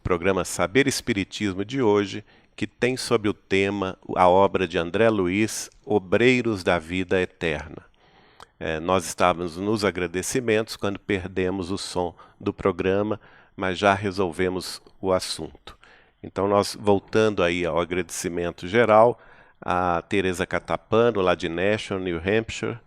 programa Saber Espiritismo de hoje, que tem sob o tema a obra de André Luiz, Obreiros da Vida Eterna. Nós estávamos nos agradecimentos quando perdemos o som do programa, mas já resolvemos o assunto. Então nós, voltando aí ao agradecimento geral, a Teresa Catapano, lá de Nashville, New Hampshire,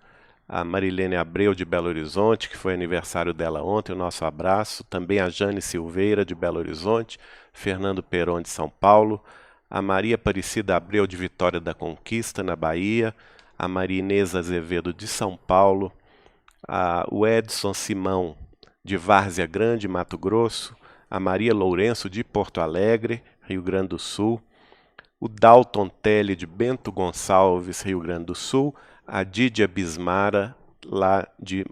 a Marilene Abreu, de Belo Horizonte, que foi aniversário dela ontem, o nosso abraço. Também a Jane Silveira, de Belo Horizonte, Fernando Peron, de São Paulo, a Maria Aparecida Abreu, de Vitória da Conquista, na Bahia, a Maria Inês Azevedo, de São Paulo, o Edson Simão, de Várzea Grande, Mato Grosso, a Maria Lourenço, de Porto Alegre, Rio Grande do Sul, o Dalton Telle, de Bento Gonçalves, Rio Grande do Sul, a Dídia Bismara, lá de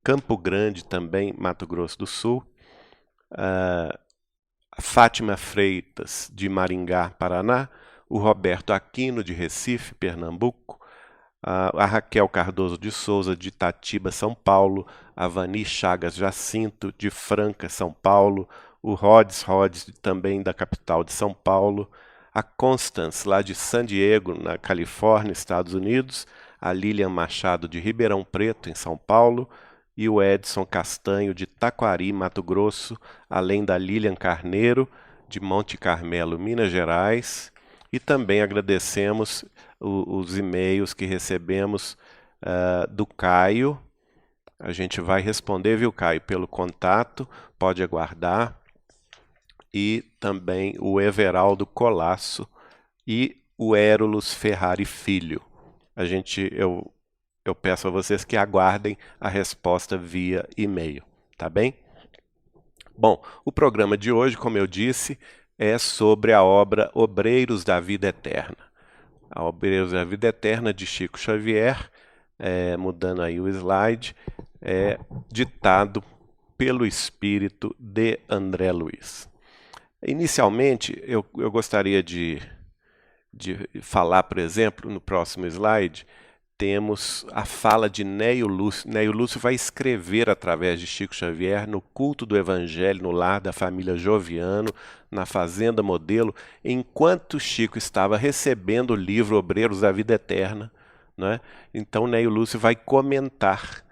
Campo Grande, também, Mato Grosso do Sul, a Fátima Freitas, de Maringá, Paraná, o Roberto Aquino, de Recife, Pernambuco, a Raquel Cardoso de Souza, de Itatiba, São Paulo, a Vani Chagas Jacinto, de Franca, São Paulo, o Rhodes, também da capital de São Paulo, a Constance, lá de San Diego, na Califórnia, Estados Unidos, a Lilian Machado, de Ribeirão Preto, em São Paulo, e o Edson Castanho, de Taquari, Mato Grosso, além da Lilian Carneiro, de Monte Carmelo, Minas Gerais. E também agradecemos os e-mails que recebemos do Caio. A gente vai responder, viu, Caio, pelo contato, pode aguardar. E também o Everaldo Colasso e o Érolus Ferrari Filho. Eu peço a vocês que aguardem a resposta via e-mail, tá bem? Bom, o programa de hoje, como eu disse, é sobre a obra Obreiros da Vida Eterna. A Obreiros da Vida Eterna, de Chico Xavier, mudando aí o slide, é ditado pelo espírito de André Luiz. Inicialmente, eu gostaria de falar, por exemplo, no próximo slide, temos a fala de Neio Lúcio. Neio Lúcio vai escrever através de Chico Xavier no culto do Evangelho, no lar da família Joviano, na Fazenda Modelo, enquanto Chico estava recebendo o livro Obreiros da Vida Eterna, né? Então Neio Lúcio vai comentar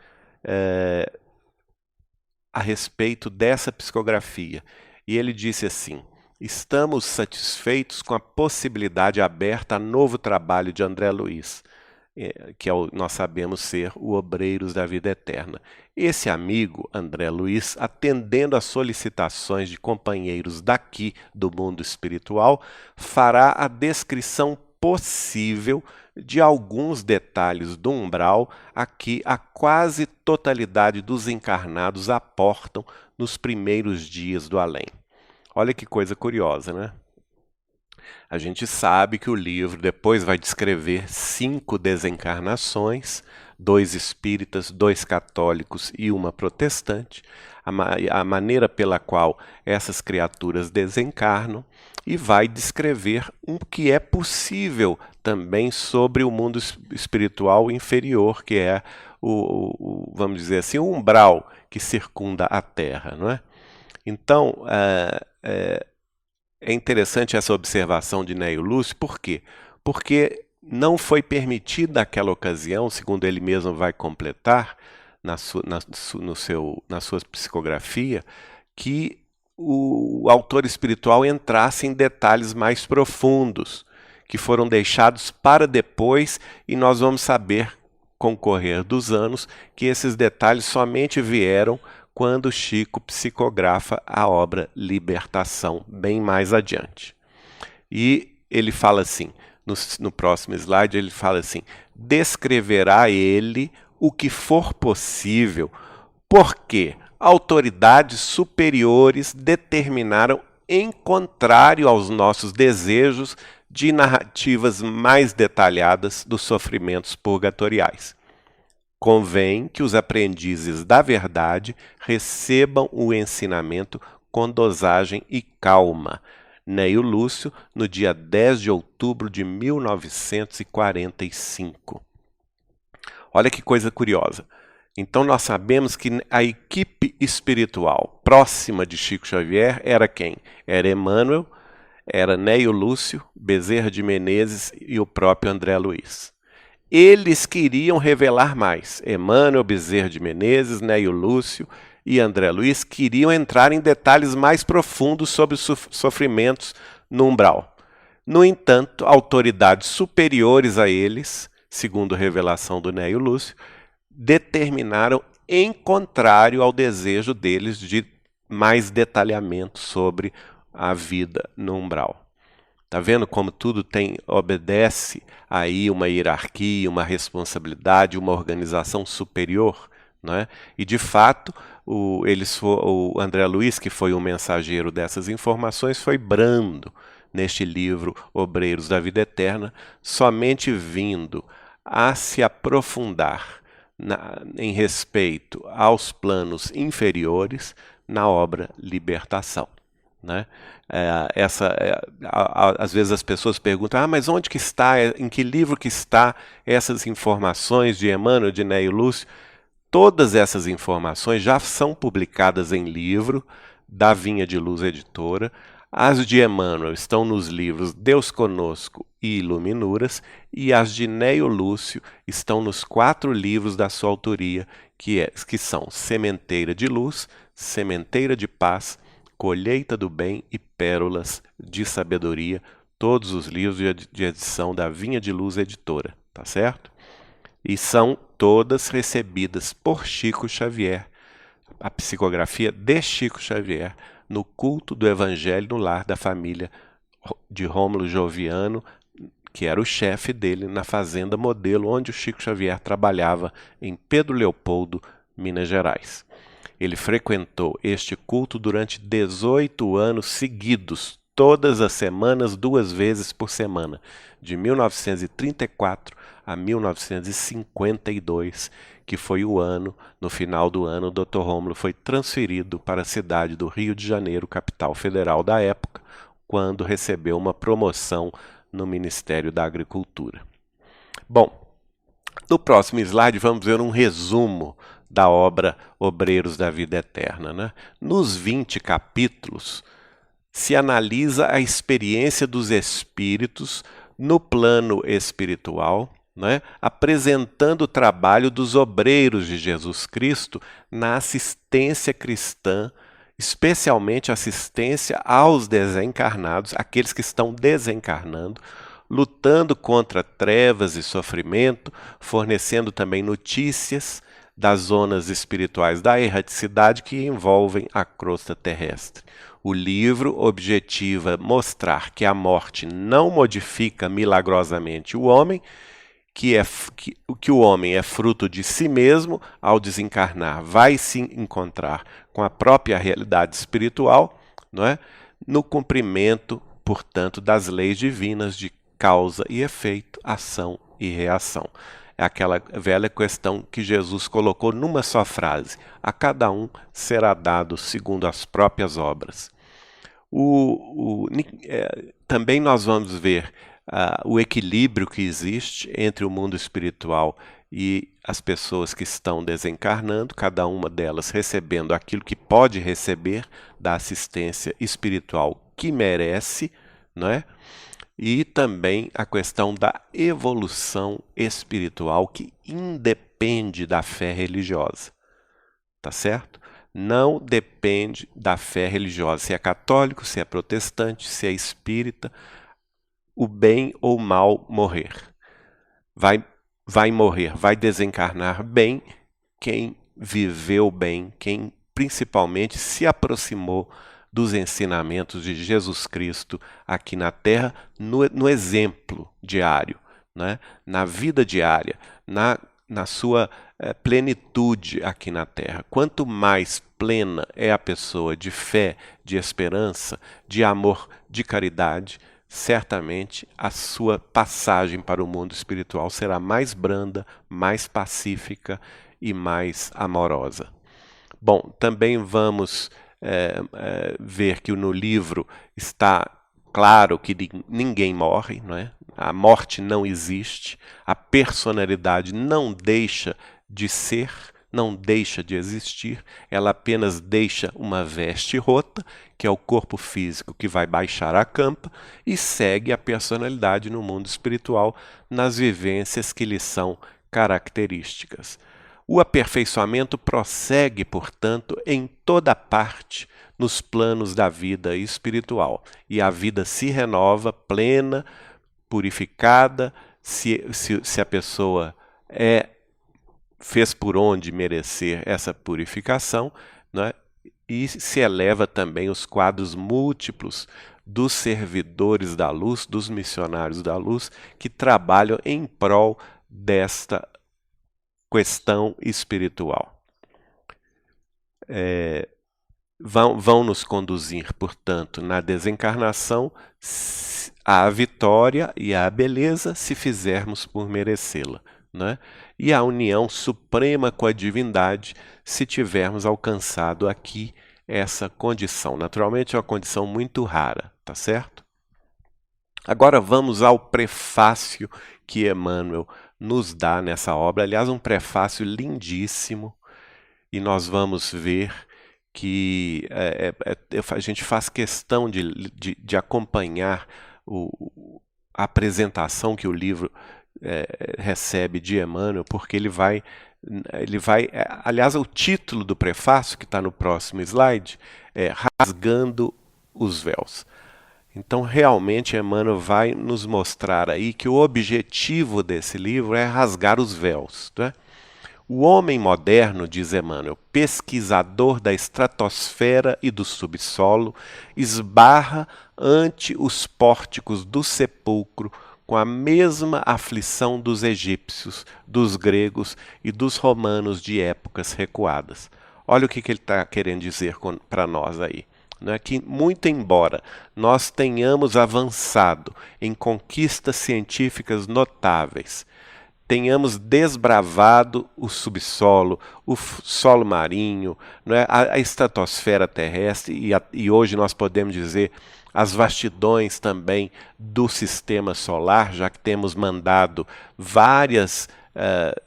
a respeito dessa psicografia. E ele disse assim: estamos satisfeitos com a possibilidade aberta a novo trabalho de André Luiz, que nós sabemos ser o Obreiros da Vida Eterna. Esse amigo, André Luiz, atendendo às solicitações de companheiros daqui do mundo espiritual, fará a descrição possível de alguns detalhes do umbral a que a quase totalidade dos encarnados aportam nos primeiros dias do além. Olha que coisa curiosa, né? A gente sabe que o livro depois vai descrever 5 desencarnações, 2 espíritas, 2 católicos e uma protestante, a maneira pela qual essas criaturas desencarnam, e vai descrever o que é possível também sobre o mundo espiritual inferior, que é vamos dizer assim, o umbral que circunda a Terra, não é? Então, é interessante essa observação de Neio Lúcio. Por quê? Porque não foi permitido naquela ocasião, segundo ele mesmo vai completar na sua psicografia, que o autor espiritual entrasse em detalhes mais profundos, que foram deixados para depois, e nós vamos saber, com o correr dos anos, que esses detalhes somente vieram quando Chico psicografa a obra Libertação, bem mais adiante. E ele fala assim, no próximo slide, ele fala assim: descreverá ele o que for possível, porque autoridades superiores determinaram, em contrário aos nossos desejos, de narrativas mais detalhadas dos sofrimentos purgatoriais. Convém que os aprendizes da verdade recebam o ensinamento com dosagem e calma. Neio Lúcio, no dia 10 de outubro de 1945. Olha que coisa curiosa. Então nós sabemos que a equipe espiritual próxima de Chico Xavier era quem? Era Emmanuel, era Neio Lúcio, Bezerra de Menezes e o próprio André Luiz. Eles queriam revelar mais. Emmanuel, Bezerra de Menezes, Neio Lúcio e André Luiz queriam entrar em detalhes mais profundos sobre os sofrimentos no umbral. No entanto, autoridades superiores a eles, segundo revelação do Neio Lúcio, determinaram em contrário ao desejo deles de mais detalhamento sobre a vida no umbral. Tá vendo como tudo obedece aí uma hierarquia, uma responsabilidade, uma organização superior, não é? E de fato, o André Luiz, que foi o mensageiro dessas informações, foi brando neste livro Obreiros da Vida Eterna, somente vindo a se aprofundar em respeito aos planos inferiores na obra Libertação. Né? Às vezes as pessoas perguntam, mas onde que está, em que livro que está essas informações de Emmanuel, de Neio Lúcio? Todas essas informações já são publicadas em livro da Vinha de Luz Editora. As de Emmanuel estão nos livros Deus Conosco e Iluminuras, e as de Neio Lúcio estão nos 4 livros da sua autoria, que são Sementeira de Luz, Sementeira de Paz, Colheita do Bem e Pérolas de Sabedoria, todos os livros de edição da Vinha de Luz Editora, tá certo? E são todas recebidas por Chico Xavier, a psicografia de Chico Xavier, no culto do Evangelho no lar da família de Rômulo Joviano, que era o chefe dele na Fazenda Modelo, onde o Chico Xavier trabalhava em Pedro Leopoldo, Minas Gerais. Ele frequentou este culto durante 18 anos seguidos, todas as semanas, 2 vezes por semana, de 1934 a 1952, que foi o ano, no final do ano, o Dr. Rômulo foi transferido para a cidade do Rio de Janeiro, capital federal da época, quando recebeu uma promoção no Ministério da Agricultura. Bom, no próximo slide vamos ver um resumo da obra Obreiros da Vida Eterna. Né? Nos 20 capítulos, se analisa a experiência dos espíritos no plano espiritual, né? Apresentando o trabalho dos obreiros de Jesus Cristo na assistência cristã, especialmente assistência aos desencarnados, aqueles que estão desencarnando, lutando contra trevas e sofrimento, fornecendo também notícias das zonas espirituais da erraticidade que envolvem a crosta terrestre. O livro objetiva mostrar que a morte não modifica milagrosamente o homem, que o homem é fruto de si mesmo, ao desencarnar vai se encontrar com a própria realidade espiritual, não é? No cumprimento, portanto, das leis divinas de causa e efeito, ação e reação. É aquela velha questão que Jesus colocou numa só frase: a cada um será dado segundo as próprias obras. Também nós vamos ver o equilíbrio que existe entre o mundo espiritual e as pessoas que estão desencarnando, cada uma delas recebendo aquilo que pode receber da assistência espiritual que merece, não é? E também a questão da evolução espiritual que independe da fé religiosa, tá certo? Não depende da fé religiosa, se é católico, se é protestante, se é espírita, o bem ou o mal morrer. Vai morrer, vai desencarnar bem quem viveu bem, quem principalmente se aproximou dos ensinamentos de Jesus Cristo aqui na Terra, no exemplo diário, né? Na vida diária, na sua plenitude aqui na Terra. Quanto mais plena é a pessoa de fé, de esperança, de amor, de caridade, certamente a sua passagem para o mundo espiritual será mais branda, mais pacífica e mais amorosa. Bom, também vamos ver que no livro está claro que ninguém morre, não é? A morte não existe, a personalidade não deixa de ser, não deixa de existir, ela apenas deixa uma veste rota, que é o corpo físico que vai baixar a campa, e segue a personalidade no mundo espiritual, nas vivências que lhe são características. O aperfeiçoamento prossegue, portanto, em toda parte, nos planos da vida espiritual, e a vida se renova plena, purificada, se a pessoa fez por onde merecer essa purificação, né? E se eleva também os quadros múltiplos dos servidores da luz, dos missionários da luz, que trabalham em prol desta questão espiritual. Vão nos conduzir, portanto, na desencarnação à vitória e à beleza, se fizermos por merecê-la, né? E a união suprema com a divindade, se tivermos alcançado aqui essa condição. Naturalmente é uma condição muito rara, tá certo? Agora vamos ao prefácio que Emmanuel nos dá nessa obra. Aliás, um prefácio lindíssimo, e nós vamos ver que a gente faz questão de acompanhar a apresentação que o livro recebe de Emmanuel, porque ele vai, aliás, o título do prefácio, que está no próximo slide, é Rasgando os Véus. Então, realmente, Emmanuel vai nos mostrar aí que o objetivo desse livro é rasgar os véus, né? O homem moderno, diz Emmanuel, pesquisador da estratosfera e do subsolo, esbarra ante os pórticos do sepulcro com a mesma aflição dos egípcios, dos gregos e dos romanos de épocas recuadas. Olha o que ele está querendo dizer para nós aí. Não é que, muito embora nós tenhamos avançado em conquistas científicas notáveis, tenhamos desbravado o subsolo, o solo marinho, não é? A estratosfera terrestre, e hoje nós podemos dizer as vastidões também do sistema solar, já que temos mandado várias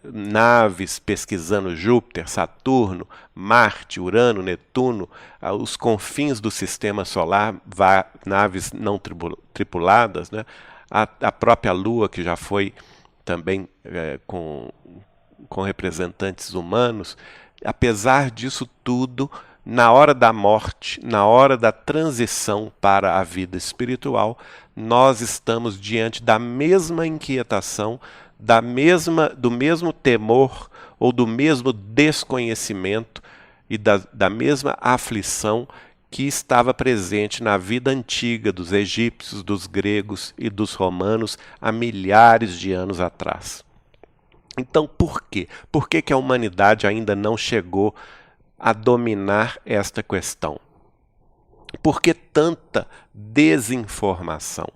naves pesquisando Júpiter, Saturno, Marte, Urano, Netuno, os confins do sistema solar, naves não tripuladas, né? A própria Lua, que já foi também com representantes humanos. Apesar disso tudo, na hora da morte, na hora da transição para a vida espiritual, nós estamos diante da mesma inquietação, do mesmo temor ou do mesmo desconhecimento e da mesma aflição que estava presente na vida antiga dos egípcios, dos gregos e dos romanos há milhares de anos atrás. Então, por quê? Por que a humanidade ainda não chegou a dominar esta questão? Por que tanta desinformação?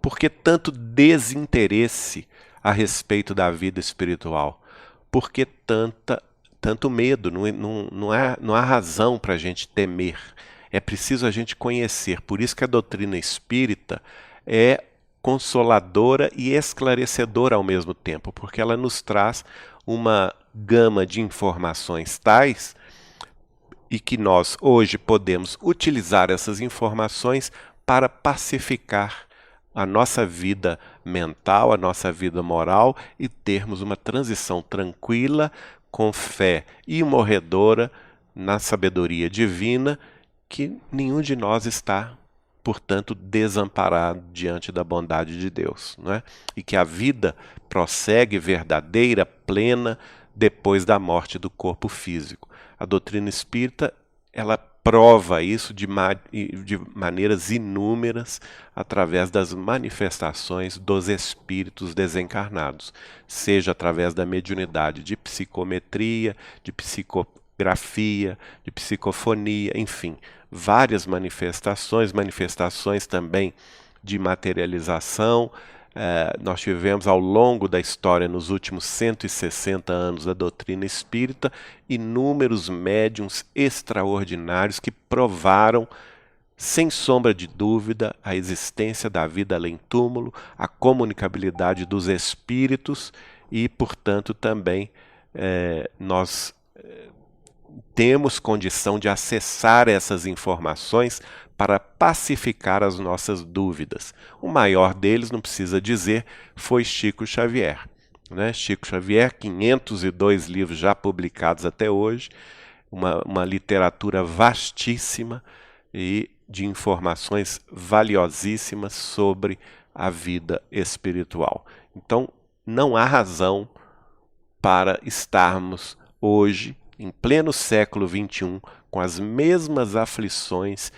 Por que tanto desinteresse a respeito da vida espiritual? Por que tanto medo? Não há razão para a gente temer. É preciso a gente conhecer. Por isso que a doutrina espírita é consoladora e esclarecedora ao mesmo tempo, porque ela nos traz uma gama de informações tais e que nós hoje podemos utilizar essas informações para pacificar a nossa vida mental, a nossa vida moral e termos uma transição tranquila, com fé imorredora na sabedoria divina, que nenhum de nós está, portanto, desamparado diante da bondade de Deus, não é? E que a vida prossegue verdadeira, plena, depois da morte do corpo físico. A doutrina espírita, ela prova isso de maneiras inúmeras através das manifestações dos espíritos desencarnados, seja através da mediunidade de psicometria, de psicografia, de psicofonia, enfim, várias manifestações também de materialização. Nós tivemos ao longo da história, nos últimos 160 anos da doutrina espírita, inúmeros médiuns extraordinários que provaram, sem sombra de dúvida, a existência da vida além-túmulo, a comunicabilidade dos espíritos e, portanto, também nós temos condição de acessar essas informações para pacificar as nossas dúvidas. O maior deles, não precisa dizer, foi Chico Xavier. Né? Chico Xavier, 502 livros já publicados até hoje, uma literatura vastíssima e de informações valiosíssimas sobre a vida espiritual. Então, não há razão para estarmos hoje, em pleno século XXI, com as mesmas aflições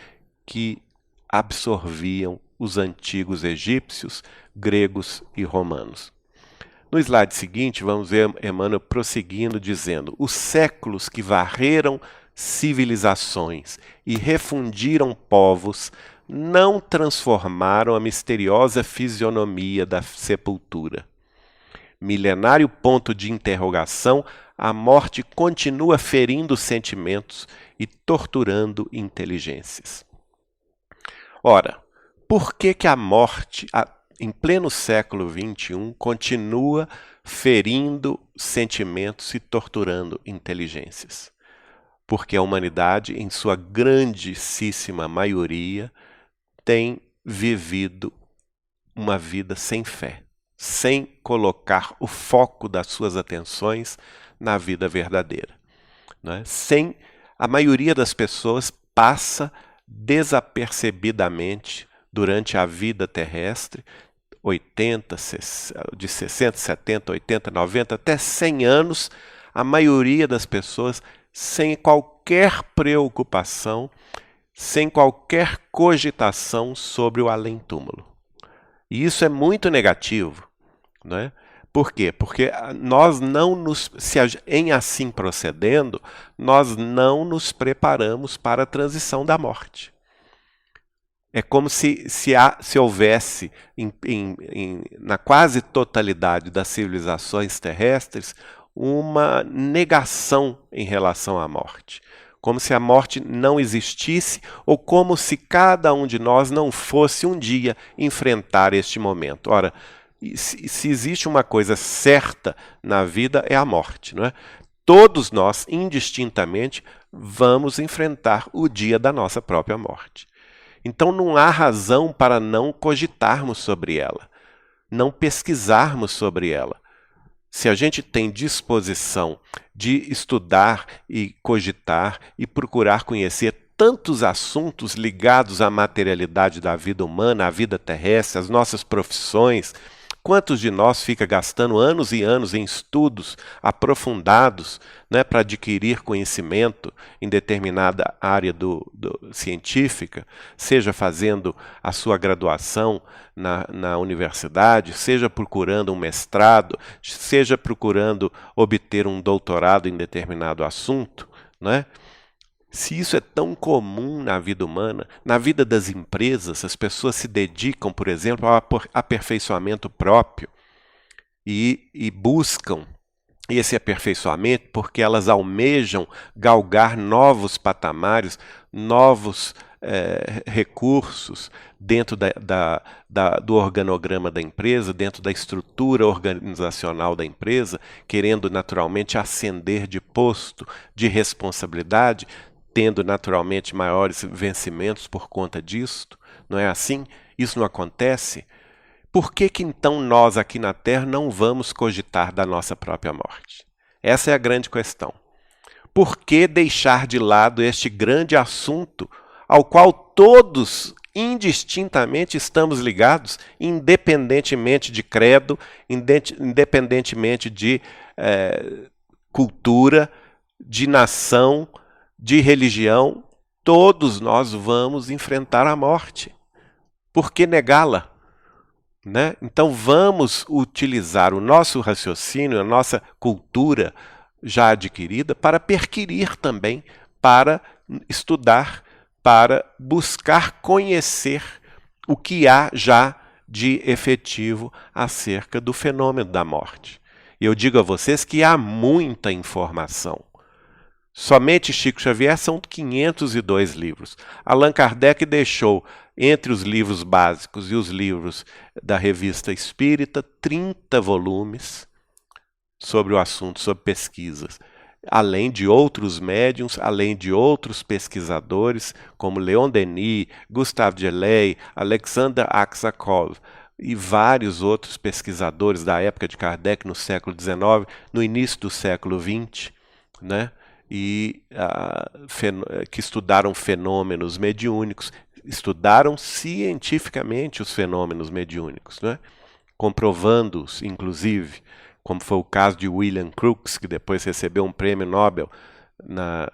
que absorviam os antigos egípcios, gregos e romanos. No slide seguinte, vamos ver Emmanuel prosseguindo, dizendo: os séculos que varreram civilizações e refundiram povos não transformaram a misteriosa fisionomia da sepultura. Milenário ponto de interrogação, a morte continua ferindo sentimentos e torturando inteligências. Ora, por que a morte, em pleno século XXI, continua ferindo sentimentos e torturando inteligências? Porque a humanidade, em sua grandíssima maioria, tem vivido uma vida sem fé, sem colocar o foco das suas atenções na vida verdadeira. Né? A maioria das pessoas passa desapercebidamente durante a vida terrestre, de 60, 70, 80, 90, até 100 anos, a maioria das pessoas sem qualquer preocupação, sem qualquer cogitação sobre o além-túmulo. E isso é muito negativo. Né? Por quê? Porque nós em assim procedendo, nós não nos preparamos para a transição da morte. É como se houvesse, na quase totalidade das civilizações terrestres, uma negação em relação à morte. Como se a morte não existisse, ou como se cada um de nós não fosse um dia enfrentar este momento. Ora, se existe uma coisa certa na vida, é a morte. Não é? Todos nós, indistintamente, vamos enfrentar o dia da nossa própria morte. Então não há razão para não cogitarmos sobre ela, não pesquisarmos sobre ela. Se a gente tem disposição de estudar e cogitar e procurar conhecer tantos assuntos ligados à materialidade da vida humana, à vida terrestre, às nossas profissões, quantos de nós fica gastando anos e anos em estudos aprofundados, né, para adquirir conhecimento em determinada área científica, seja fazendo a sua graduação na universidade, seja procurando um mestrado, seja procurando obter um doutorado em determinado assunto, né? Se isso é tão comum na vida humana, na vida das empresas, as pessoas se dedicam, por exemplo, ao aperfeiçoamento próprio e buscam esse aperfeiçoamento porque elas almejam galgar novos patamares, novos recursos dentro do organograma da empresa, dentro da estrutura organizacional da empresa, querendo naturalmente ascender de posto, de responsabilidade, tendo naturalmente maiores vencimentos por conta disto. Não é assim? Isso não acontece? Por que então nós aqui na Terra não vamos cogitar da nossa própria morte? Essa é a grande questão. Por que deixar de lado este grande assunto ao qual todos indistintamente estamos ligados, independentemente de credo, independentemente de cultura, de nação, de religião? Todos nós vamos enfrentar a morte. Por que negá-la? Né? Então vamos utilizar o nosso raciocínio, a nossa cultura já adquirida para perquirir também, para estudar, para buscar conhecer o que há já de efetivo acerca do fenômeno da morte. E eu digo a vocês que há muita informação. Somente Chico Xavier são 502 livros. Allan Kardec deixou, entre os livros básicos e os livros da Revista Espírita, 30 volumes sobre o assunto, sobre pesquisas. além de outros médiums, além de outros pesquisadores, como Leon Denis, Gustave Deleuze, Alexander Aksakov e vários outros pesquisadores da época de Kardec, no século XIX, no início do século XX, né? E que estudaram fenômenos mediúnicos, estudaram cientificamente os fenômenos mediúnicos, né? Comprovando-os, inclusive, como foi o caso de William Crookes, que depois recebeu um prêmio Nobel da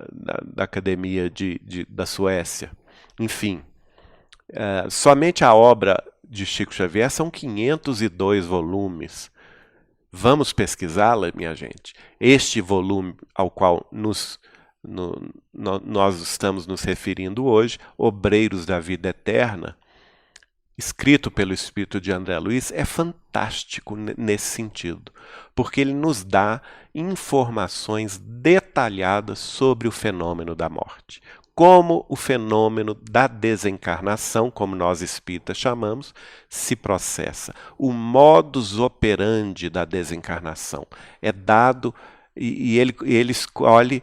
Academia da Suécia. Enfim, somente a obra de Chico Xavier são 502 volumes. Vamos pesquisá-la, minha gente? Este volume ao qual nós estamos nos referindo hoje, Obreiros da Vida Eterna, escrito pelo espírito de André Luiz, é fantástico nesse sentido, porque ele nos dá informações detalhadas sobre o fenômeno da morte, como o fenômeno da desencarnação, como nós espíritas chamamos, se processa. O modus operandi da desencarnação é dado, e ele escolhe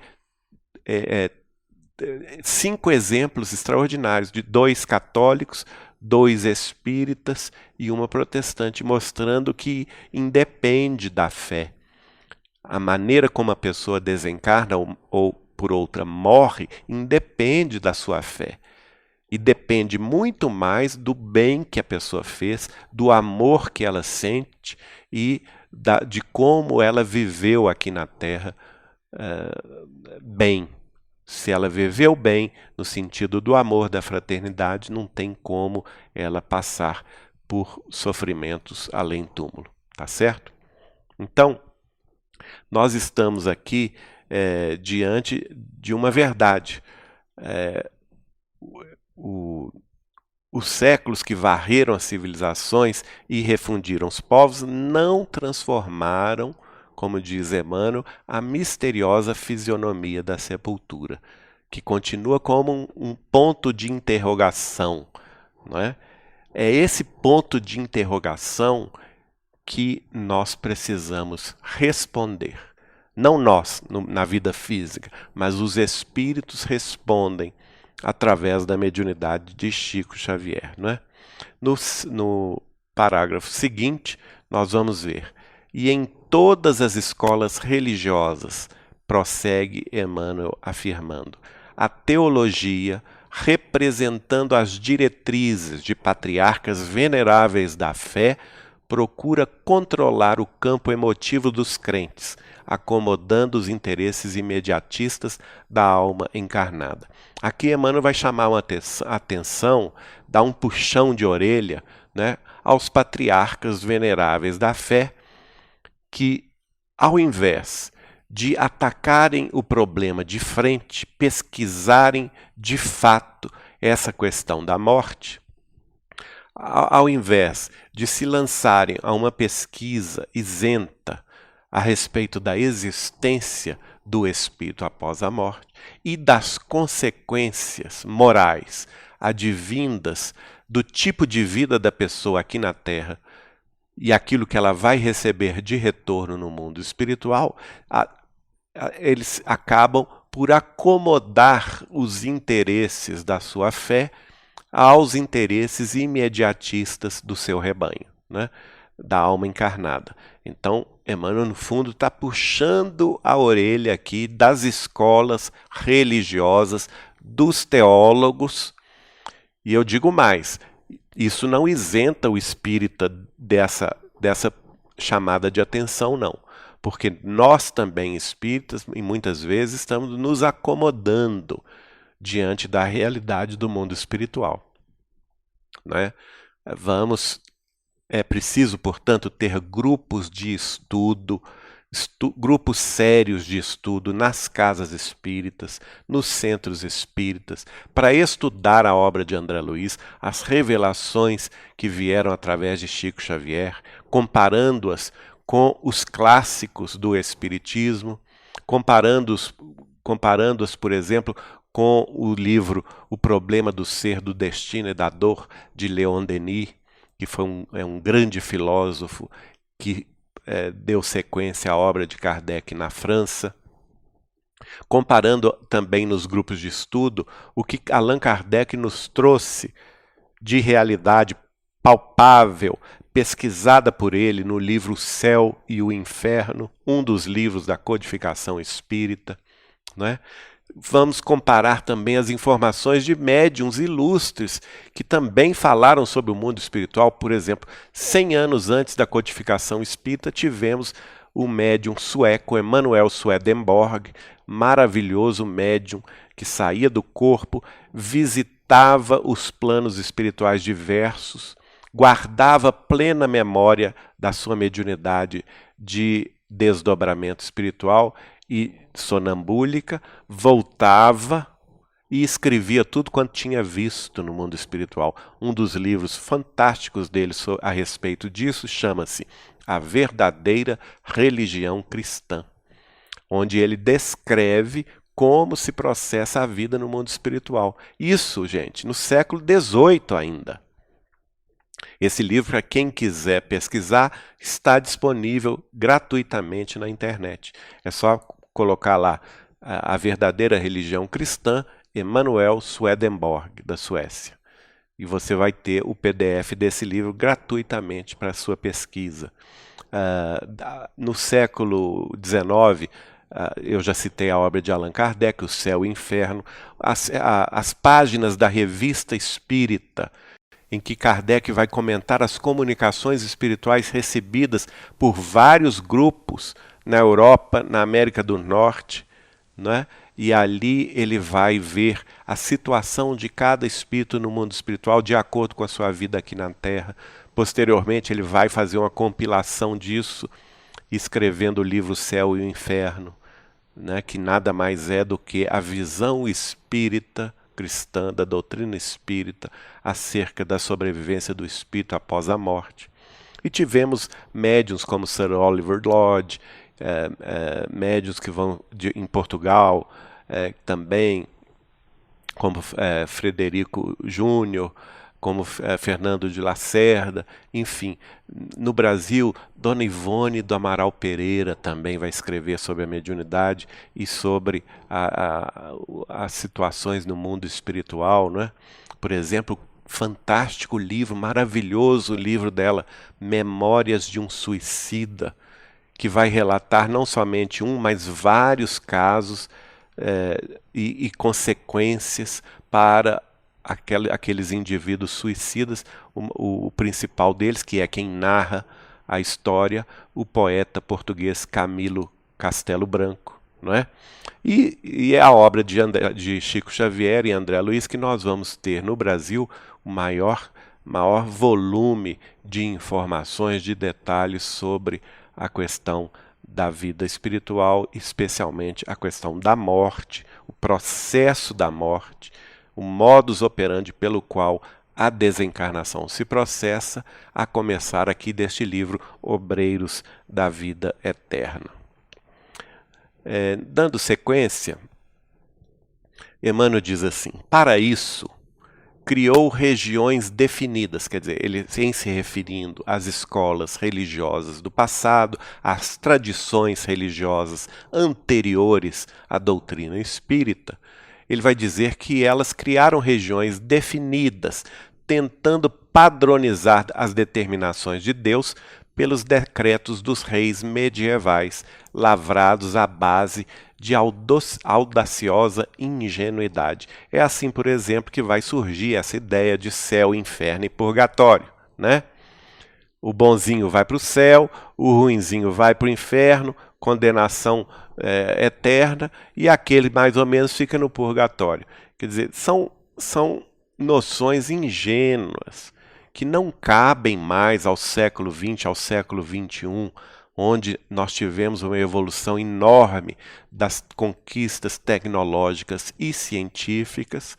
5 exemplos extraordinários de 2 católicos, 2 espíritas e uma protestante, mostrando que independe da fé. A maneira como a pessoa desencarna ou por outra morre, independe da sua fé. E depende muito mais do bem que a pessoa fez, do amor que ela sente e de como ela viveu aqui na Terra bem. Se ela viveu bem, no sentido do amor, da fraternidade, não tem como ela passar por sofrimentos além túmulo, tá certo? Então, nós estamos aqui diante de uma verdade. Os séculos que varreram as civilizações e refundiram os povos não transformaram, como diz Emmanuel, a misteriosa fisionomia da sepultura, que continua como um ponto de interrogação, não é? É esse ponto de interrogação que nós precisamos responder. Não nós, na vida física, mas os espíritos respondem através da mediunidade de Chico Xavier, não é? No parágrafo seguinte, nós vamos ver: e em todas as escolas religiosas, prossegue Emmanuel afirmando, a teologia, representando as diretrizes de patriarcas veneráveis da fé, procura controlar o campo emotivo dos crentes, acomodando os interesses imediatistas da alma encarnada. Aqui Emmanuel vai chamar uma atenção, dar um puxão de orelha, né, aos patriarcas veneráveis da fé, que, ao invés de atacarem o problema de frente, pesquisarem de fato essa questão da morte, ao invés de se lançarem a uma pesquisa isenta a respeito da existência do espírito após a morte e das consequências morais advindas do tipo de vida da pessoa aqui na Terra e aquilo que ela vai receber de retorno no mundo espiritual, eles acabam por acomodar os interesses da sua fé aos interesses imediatistas do seu rebanho, né? Da alma encarnada. Então, Emmanuel, no fundo, está puxando a orelha aqui das escolas religiosas, dos teólogos, e eu digo mais, isso não isenta o espírita dessa chamada de atenção, não. Porque nós também, espíritas, e muitas vezes estamos nos acomodando diante da realidade do mundo espiritual, né? É preciso, portanto, ter grupos de estudo, grupos sérios de estudo nas casas espíritas, nos centros espíritas, para estudar a obra de André Luiz, as revelações que vieram através de Chico Xavier, comparando-as com os clássicos do Espiritismo, comparando-as, por exemplo, com o livro O Problema do Ser, do Destino e da Dor, de Leon Denis, que foi um grande filósofo que deu sequência à obra de Kardec na França. comparando também nos grupos de estudo o que Allan Kardec nos trouxe de realidade palpável, pesquisada por ele no livro O Céu e o Inferno, um dos livros da codificação espírita, não é? Vamos comparar também as informações de médiuns ilustres que também falaram sobre o mundo espiritual. Por exemplo, 100 anos antes da codificação espírita, tivemos o médium sueco Emanuel Swedenborg, maravilhoso médium que saía do corpo, visitava os planos espirituais diversos, guardava plena memória da sua mediunidade de desdobramento espiritual e sonambúlica, voltava e escrevia tudo quanto tinha visto no mundo espiritual. Um dos livros fantásticos dele a respeito disso chama-se A Verdadeira Religião Cristã, onde ele descreve como se processa a vida no mundo espiritual. Isso, gente, no século XVIII ainda. Esse livro, para quem quiser pesquisar, está disponível gratuitamente na internet. É só colocar lá A Verdadeira Religião Cristã, Emanuel Swedenborg, da Suécia. E você vai ter o PDF desse livro gratuitamente para a sua pesquisa. No século XIX, eu já citei a obra de Allan Kardec, O Céu e o Inferno, as páginas da Revista Espírita, em que Kardec vai comentar as comunicações espirituais recebidas por vários grupos na Europa, na América do Norte, né? E ali ele vai ver a situação de cada espírito no mundo espiritual de acordo com a sua vida aqui na Terra. Posteriormente ele vai fazer uma compilação disso, escrevendo o livro Céu e o Inferno, né? Que nada mais é do que a visão espírita cristã, da doutrina espírita, acerca da sobrevivência do espírito após a morte. E tivemos médiuns como Sir Oliver Lodge, médiuns que vão em Portugal, também, como Frederico Júnior, como Fernando de Lacerda, enfim. No Brasil, Dona Ivone do Amaral Pereira também vai escrever sobre a mediunidade e sobre as situações no mundo espiritual, né? Por exemplo, fantástico livro, maravilhoso livro dela, Memórias de um Suicida, que vai relatar não somente um, mas vários casos e consequências para aqueles indivíduos suicidas. O principal deles, que é quem narra a história, o poeta português Camilo Castelo Branco, não é? E é a obra de Chico Xavier e André Luiz que nós vamos ter no Brasil o maior volume de informações, de detalhes sobre a questão da vida espiritual, especialmente a questão da morte, o processo da morte, o modus operandi pelo qual a desencarnação se processa, a começar aqui deste livro Obreiros da Vida Eterna. Dando sequência, Emmanuel diz assim: para isso, criou regiões definidas, quer dizer, ele em se referindo às escolas religiosas do passado, às tradições religiosas anteriores à doutrina espírita. Ele vai dizer que elas criaram regiões definidas, tentando padronizar as determinações de Deus pelos decretos dos reis medievais, lavrados à base de audaciosa ingenuidade. É assim, por exemplo, que vai surgir essa ideia de céu, inferno e purgatório, né? O bonzinho vai para o céu, o ruinzinho vai para o inferno, condenação eterna, e aquele mais ou menos fica no purgatório. Quer dizer, são noções ingênuas que não cabem mais ao século XX, ao século XXI, onde nós tivemos uma evolução enorme das conquistas tecnológicas e científicas,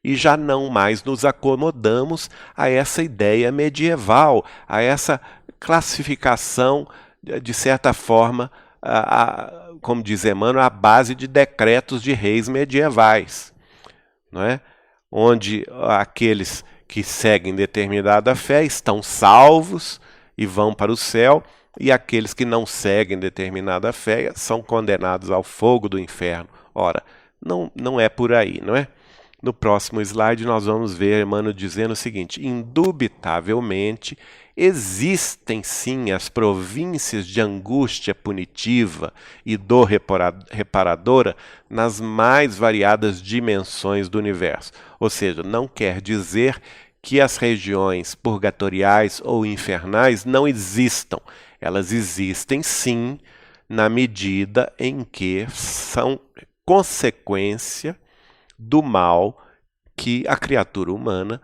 e já não mais nos acomodamos a essa ideia medieval, a essa classificação, de certa forma, como diz Emmanuel, à base de decretos de reis medievais, não é? Onde aqueles que seguem determinada fé estão salvos e vão para o céu, e aqueles que não seguem determinada fé são condenados ao fogo do inferno Ora, não é por aí, não é? No próximo slide nós vamos ver Emmanuel dizendo o seguinte: indubitavelmente existem sim as províncias de angústia punitiva e dor reparadora nas mais variadas dimensões do universo. Ou seja, não quer dizer que as regiões purgatoriais ou infernais não existam. Elas existem sim, na medida em que são consequência do mal que a criatura humana,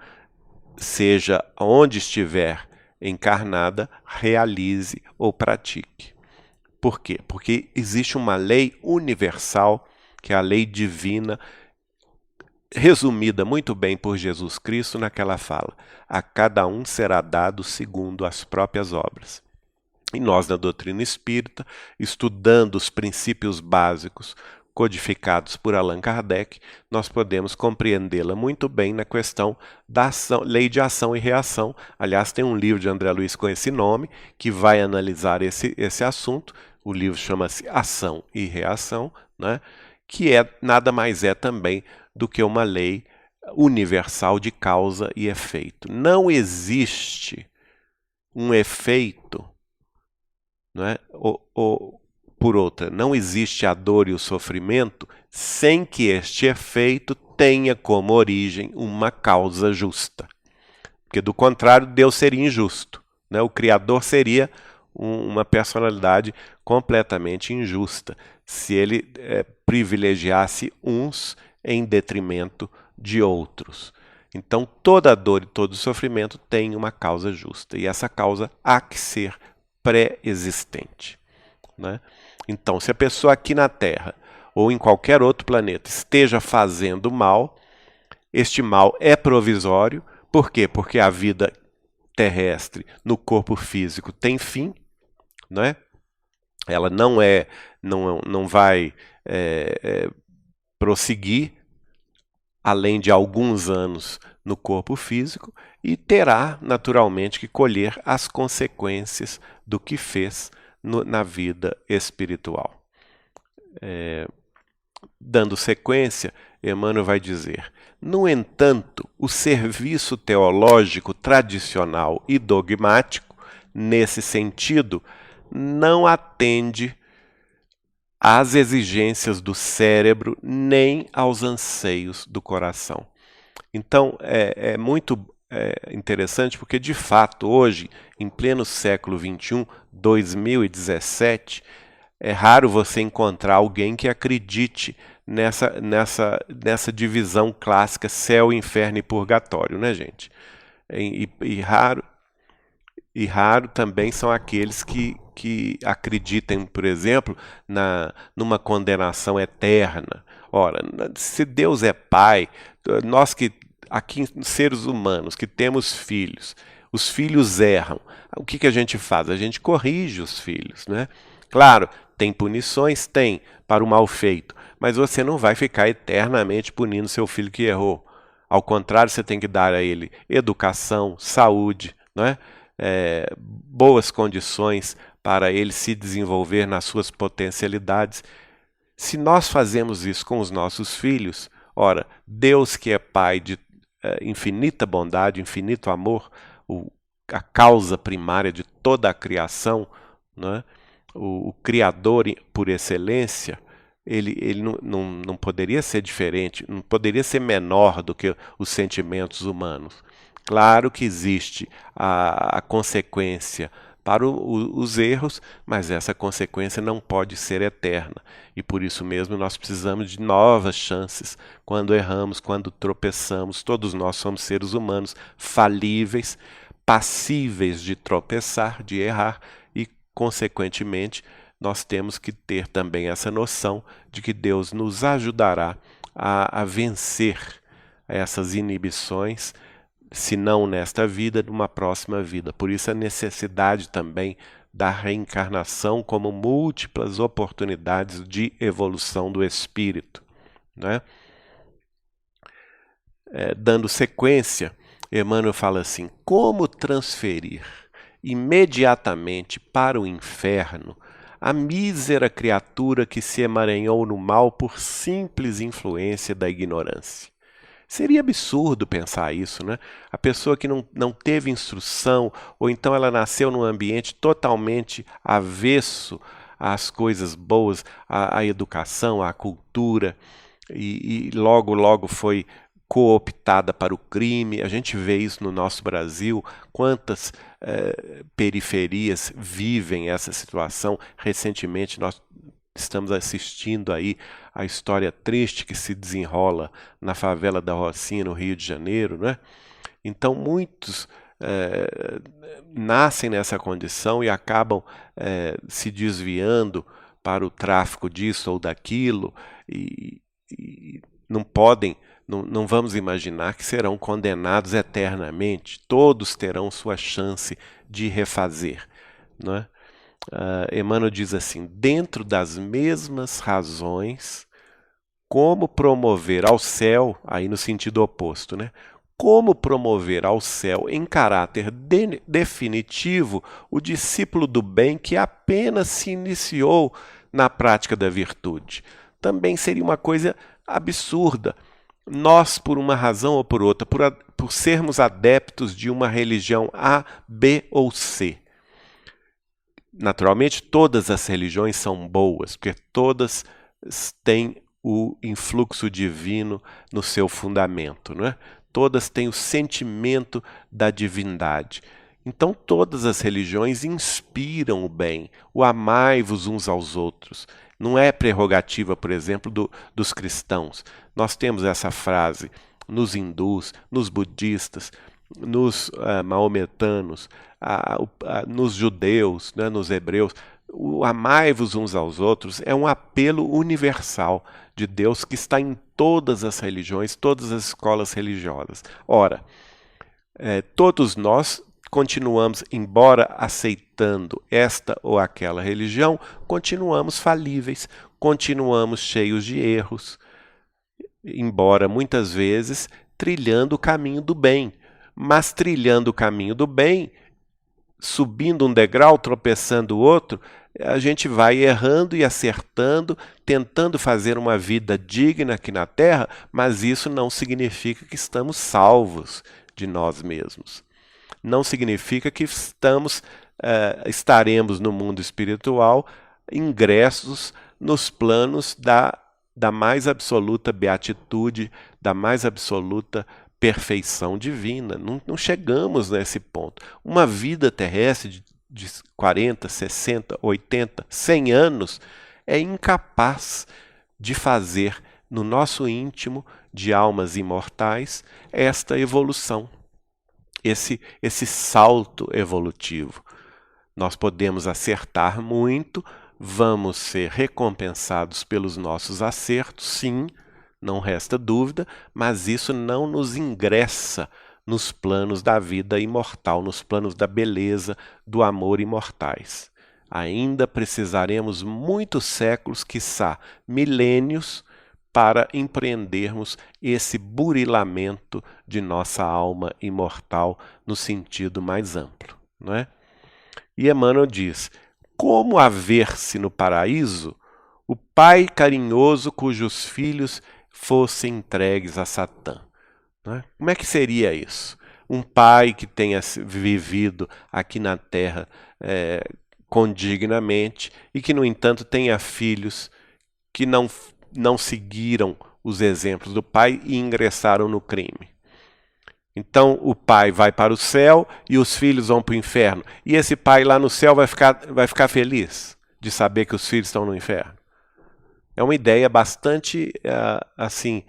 seja onde estiver encarnada, realize ou pratique. Por quê? Porque existe uma lei universal, que é a lei divina, resumida muito bem por Jesus Cristo naquela fala: a cada um será dado segundo as próprias obras. E nós, na doutrina espírita, estudando os princípios básicos codificados por Allan Kardec, nós podemos compreendê-la muito bem na questão da ação, lei de ação e reação. Aliás, tem um livro de André Luiz com esse nome, que vai analisar esse assunto. O livro chama-se Ação e Reação, né? Que nada mais é também do que uma lei universal de causa e efeito. Não existe um efeito, não é? Por outra, não existe a dor e o sofrimento sem que este efeito tenha como origem uma causa justa. Porque, do contrário, Deus seria injusto, né? O Criador seria uma personalidade completamente injusta se ele privilegiasse uns em detrimento de outros. Então, toda dor e todo sofrimento tem uma causa justa, e essa causa há que ser pré-existente, né? Então, se a pessoa aqui na Terra ou em qualquer outro planeta esteja fazendo mal, este mal é provisório. Por quê? Porque a vida terrestre no corpo físico tem fim, não é? Ela não vai prosseguir além de alguns anos no corpo físico, e terá naturalmente que colher as consequências do que fez na vida espiritual. Dando sequência, Emmanuel vai dizer: no entanto, o serviço teológico tradicional e dogmático, nesse sentido, não atende às exigências do cérebro nem aos anseios do coração. Então, é muito interessante, porque, de fato, hoje, em pleno século XXI, 2017, é raro você encontrar alguém que acredite nessa divisão clássica céu, inferno e purgatório, né, gente? E raro também são aqueles que acreditem, por exemplo, numa condenação eterna. Ora, se Deus é Pai, nós que aqui, seres humanos, que temos filhos, os filhos erram. O que a gente faz? A gente corrige os filhos, né? Claro, tem punições? Tem, para o mal feito. Mas você não vai ficar eternamente punindo seu filho que errou. Ao contrário, você tem que dar a ele educação, saúde, não é? Boas condições para ele se desenvolver nas suas potencialidades. Se nós fazemos isso com os nossos filhos, ora, Deus, que é Pai de infinita bondade, infinito amor, a causa primária de toda a criação, não é? O Criador por excelência, ele não poderia ser diferente, não poderia ser menor do que os sentimentos humanos. Claro que existe a consequência para os erros, mas essa consequência não pode ser eterna. E por isso mesmo nós precisamos de novas chances quando erramos, quando tropeçamos. Todos nós somos seres humanos falíveis, passíveis de tropeçar, de errar, e, consequentemente, nós temos que ter também essa noção de que Deus nos ajudará a vencer essas inibições, se não nesta vida, numa próxima vida. Por isso a necessidade também da reencarnação como múltiplas oportunidades de evolução do espírito, né? Dando sequência, Emmanuel fala assim: como transferir imediatamente para o inferno a mísera criatura que se emaranhou no mal por simples influência da ignorância. Seria absurdo pensar isso, né? A pessoa que não teve instrução, ou então ela nasceu num ambiente totalmente avesso às coisas boas, à educação, à cultura, e logo foi cooptada para o crime. A gente vê isso no nosso Brasil, quantas periferias vivem essa situação. Recentemente nós estamos assistindo aí a história triste que se desenrola na favela da Rocinha, no Rio de Janeiro, né? Então muitos nascem nessa condição e acabam se desviando para o tráfico disso ou daquilo, e não podem, não vamos imaginar que serão condenados eternamente. Todos terão sua chance de refazer, não é? Emmanuel diz assim: dentro das mesmas razões, como promover ao céu, aí no sentido oposto, né? Como promover ao céu em caráter definitivo o discípulo do bem que apenas se iniciou na prática da virtude? Também seria uma coisa absurda nós, por uma razão ou por outra, por sermos adeptos de uma religião A, B ou C. Naturalmente, todas as religiões são boas, porque todas têm o influxo divino no seu fundamento, não é? Todas têm o sentimento da divindade. Então, todas as religiões inspiram o bem, o amai-vos uns aos outros. Não é prerrogativa, por exemplo, dos cristãos. Nós temos essa frase nos hindus, nos budistas, nos maometanos, nos judeus, né, nos hebreus. O amai-vos uns aos outros é um apelo universal de Deus que está em todas as religiões, todas as escolas religiosas. Ora, todos nós continuamos, embora aceitando esta ou aquela religião, continuamos falíveis, continuamos cheios de erros, embora muitas vezes trilhando o caminho do bem. Mas trilhando o caminho do bem, subindo um degrau, tropeçando o outro, a gente vai errando e acertando, tentando fazer uma vida digna aqui na Terra, mas isso não significa que estamos salvos de nós mesmos. Não significa que estaremos no mundo espiritual ingressos nos planos da mais absoluta beatitude, da mais absoluta perfeição divina. Não chegamos nesse ponto. Uma vida terrestre de 40, 60, 80, 100 anos é incapaz de fazer no nosso íntimo de almas imortais esta evolução, esse salto evolutivo. Nós podemos acertar muito, vamos ser recompensados pelos nossos acertos, sim, não resta dúvida, mas isso não nos ingressa nos planos da vida imortal, nos planos da beleza, do amor imortais. Ainda precisaremos muitos séculos, quiçá milênios, para empreendermos esse burilamento de nossa alma imortal no sentido mais amplo, não é? E Emmanuel diz: como haver-se no paraíso o pai carinhoso cujos filhos fossem entregues a Satã? Não é? Como é que seria isso? Um pai que tenha vivido aqui na Terra condignamente e que, no entanto, tenha filhos que não seguiram os exemplos do pai e ingressaram no crime. Então o pai vai para o céu e os filhos vão para o inferno. E esse pai lá no céu vai ficar feliz de saber que os filhos estão no inferno? É uma ideia bastante assim,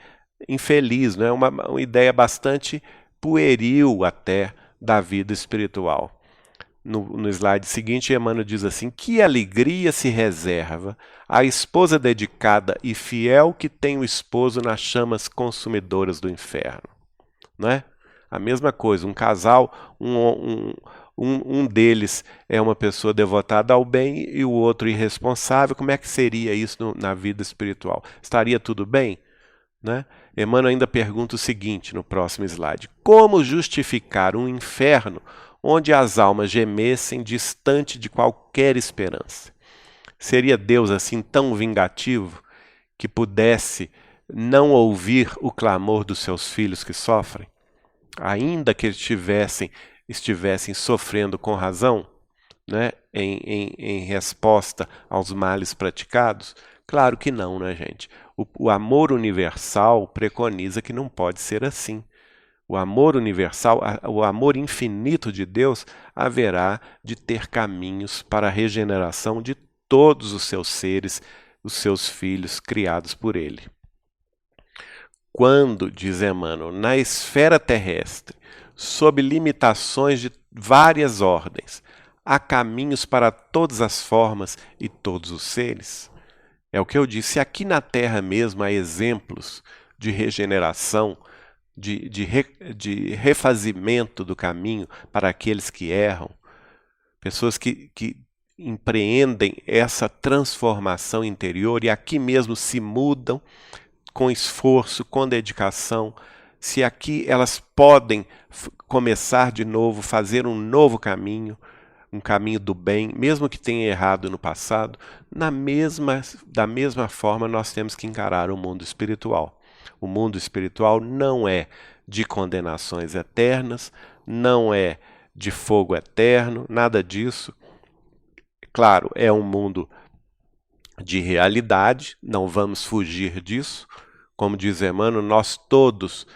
infeliz, né? Uma ideia bastante pueril até da vida espiritual. No slide seguinte, Emmanuel diz assim: que alegria se reserva à esposa dedicada e fiel que tem o esposo nas chamas consumidoras do inferno. Não é? A mesma coisa, um casal, um deles é uma pessoa devotada ao bem e o outro irresponsável. Como é que seria isso na vida espiritual? Estaria tudo bem? Né? Emmanuel ainda pergunta o seguinte no próximo slide: como justificar um inferno onde as almas gemessem distante de qualquer esperança? Seria Deus assim tão vingativo que pudesse não ouvir o clamor dos seus filhos que sofrem? Ainda que eles estivessem sofrendo com razão, né, em resposta aos males praticados? Claro que não, né, gente? O amor universal preconiza que não pode ser assim. O amor universal, o amor infinito de Deus, haverá de ter caminhos para a regeneração de todos os seus seres, os seus filhos criados por Ele. Quando, diz Emmanuel, na esfera terrestre, sob limitações de várias ordens, há caminhos para todas as formas e todos os seres. É o que eu disse, aqui na Terra mesmo há exemplos de regeneração, de refazimento do caminho para aqueles que erram, pessoas que empreendem essa transformação interior e aqui mesmo se mudam com esforço, com dedicação. Se aqui elas podem começar de novo, fazer um novo caminho, um caminho do bem, mesmo que tenha errado no passado, da mesma forma nós temos que encarar o mundo espiritual. O mundo espiritual não é de condenações eternas, não é de fogo eterno, nada disso. Claro, é um mundo de realidade, não vamos fugir disso. Como diz Emmanuel, nós todos,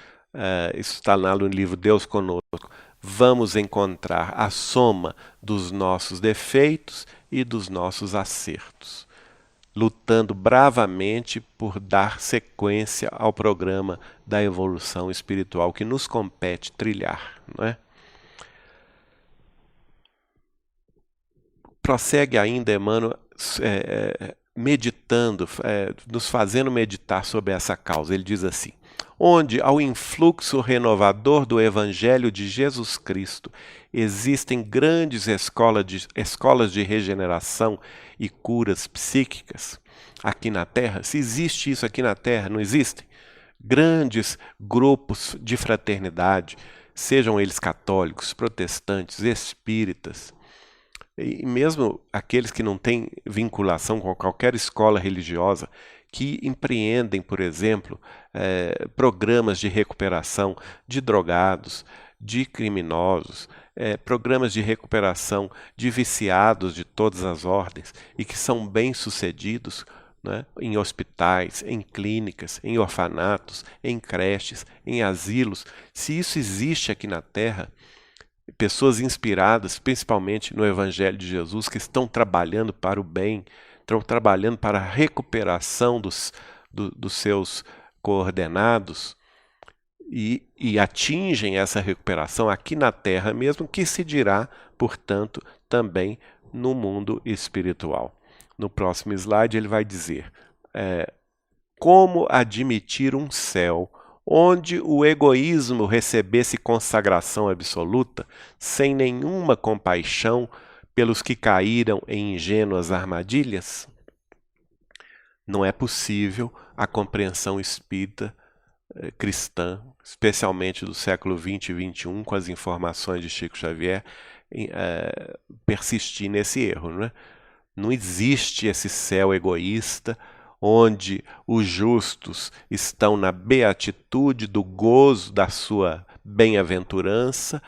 isso está lá no livro Deus Conosco, vamos encontrar a soma dos nossos defeitos e dos nossos acertos, lutando bravamente por dar sequência ao programa da evolução espiritual que nos compete trilhar, não é? Prossegue ainda Emmanuel meditando, nos fazendo meditar sobre essa causa. Ele diz assim: onde ao influxo renovador do Evangelho de Jesus Cristo existem grandes escolas de regeneração e curas psíquicas aqui na Terra, se existe isso aqui na Terra, não existem? Grandes grupos de fraternidade, sejam eles católicos, protestantes, espíritas, e mesmo aqueles que não têm vinculação com qualquer escola religiosa, que empreendem, por exemplo, programas de recuperação de drogados, de criminosos, programas de recuperação de viciados de todas as ordens e que são bem-sucedidos, né, em hospitais, em clínicas, em orfanatos, em creches, em asilos. Se isso existe aqui na Terra, pessoas inspiradas, principalmente no Evangelho de Jesus, que estão trabalhando para o bem, estão trabalhando para a recuperação dos seus coordenados e atingem essa recuperação aqui na Terra mesmo, que se dirá, portanto, também no mundo espiritual. No próximo slide ele vai dizer como admitir um céu onde o egoísmo recebesse consagração absoluta, sem nenhuma compaixão pelos que caíram em ingênuas armadilhas? Não é possível a compreensão espírita cristã, especialmente do século XX e XXI, com as informações de Chico Xavier, persistir nesse erro, não é? Não existe esse céu egoísta, onde os justos estão na beatitude do gozo da sua bem-aventurança,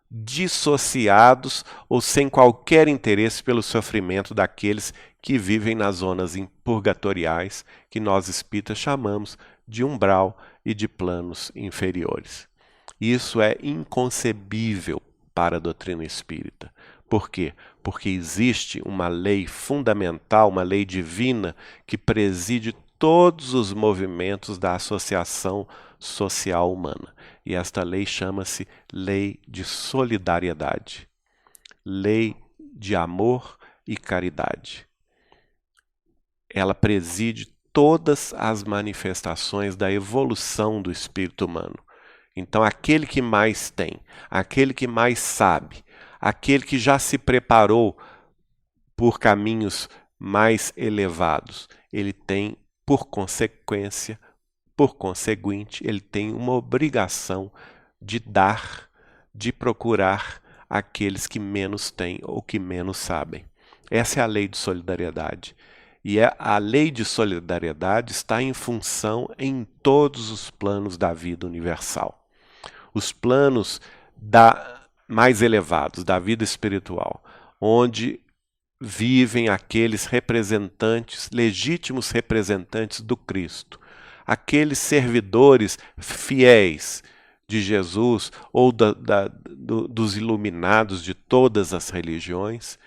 dissociados ou sem qualquer interesse pelo sofrimento daqueles que vivem nas zonas purgatoriais, que nós espíritas chamamos de umbral e de planos inferiores. Isso é inconcebível para a doutrina espírita. Por quê? Porque existe uma lei fundamental, uma lei divina, que preside todos os movimentos da associação social humana. E esta lei chama-se Lei de Solidariedade, Lei de Amor e Caridade. Ela preside todas as manifestações da evolução do espírito humano. Então, aquele que mais tem, aquele que mais sabe, aquele que já se preparou por caminhos mais elevados, ele tem, por consequência, por conseguinte, ele tem uma obrigação de dar, de procurar aqueles que menos têm ou que menos sabem. Essa é a lei de solidariedade. E a lei de solidariedade está em função em todos os planos da vida universal. Os planos mais elevados da vida espiritual, onde vivem aqueles representantes, legítimos representantes do Cristo, aqueles servidores fiéis de Jesus ou dos iluminados de todas as religiões,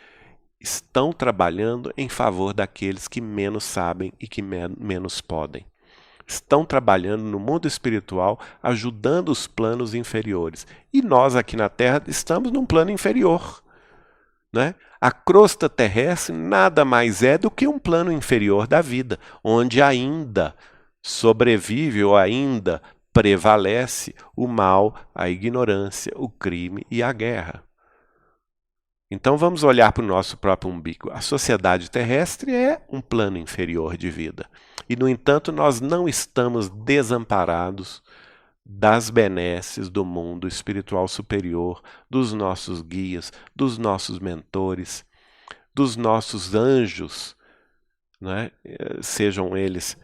estão trabalhando em favor daqueles que menos sabem e que menos podem. Estão trabalhando no mundo espiritual, ajudando os planos inferiores. E nós aqui na Terra estamos num plano inferior, né? A crosta terrestre nada mais é do que um plano inferior da vida, onde ainda sobrevive ou ainda prevalece o mal, a ignorância, o crime e a guerra. Então vamos olhar para o nosso próprio umbigo. A sociedade terrestre é um plano inferior de vida. E, no entanto, nós não estamos desamparados das benesses do mundo espiritual superior, dos nossos guias, dos nossos mentores, dos nossos anjos, né? Sejam eles,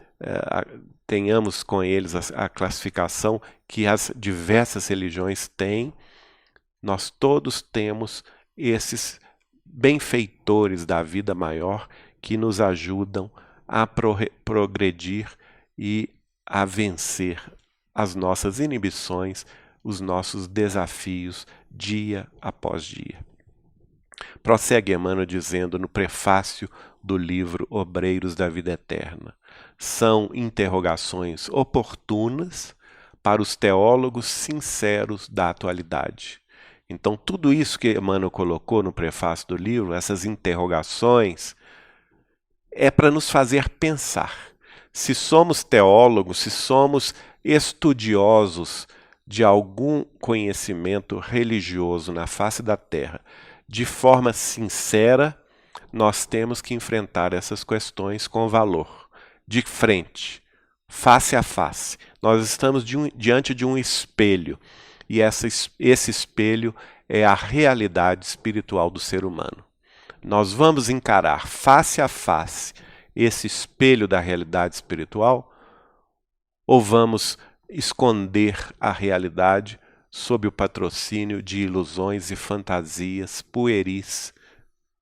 tenhamos com eles a classificação que as diversas religiões têm, nós todos temos esses benfeitores da vida maior que nos ajudam a progredir e a vencer as nossas inibições, os nossos desafios dia após dia. Prossegue Emmanuel dizendo no prefácio do livro Obreiros da Vida Eterna: são interrogações oportunas para os teólogos sinceros da atualidade. Então, tudo isso que Emmanuel colocou no prefácio do livro, essas interrogações, é para nos fazer pensar. Se somos teólogos, se somos estudiosos de algum conhecimento religioso na face da Terra, de forma sincera, nós temos que enfrentar essas questões com valor, de frente, face a face. Nós estamos diante de um espelho. E esse espelho é a realidade espiritual do ser humano. Nós vamos encarar face a face esse espelho da realidade espiritual ou vamos esconder a realidade sob o patrocínio de ilusões e fantasias pueris,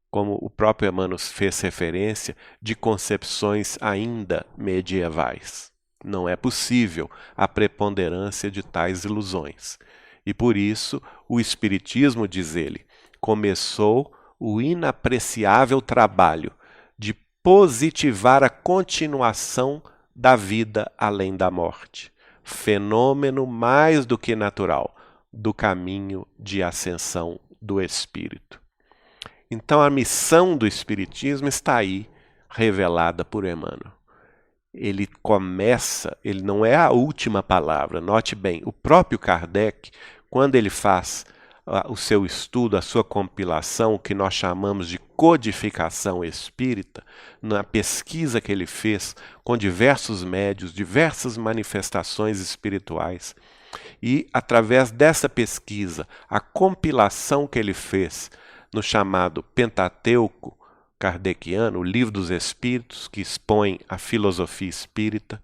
como o próprio Emmanuel fez referência, de concepções ainda medievais? Não é possível a preponderância de tais ilusões. E por isso, o Espiritismo, diz ele, começou o inapreciável trabalho de positivar a continuação da vida além da morte, fenômeno mais do que natural do caminho de ascensão do Espírito. Então a missão do Espiritismo está aí, revelada por Emmanuel. Ele começa, ele não é a última palavra, note bem, o próprio Kardec, quando ele faz o seu estudo, a sua compilação, o que nós chamamos de codificação espírita, na pesquisa que ele fez com diversos médiuns, diversas manifestações espirituais, e através dessa pesquisa, a compilação que ele fez no chamado Pentateuco kardeciano, o Livro dos Espíritos, que expõe a filosofia espírita,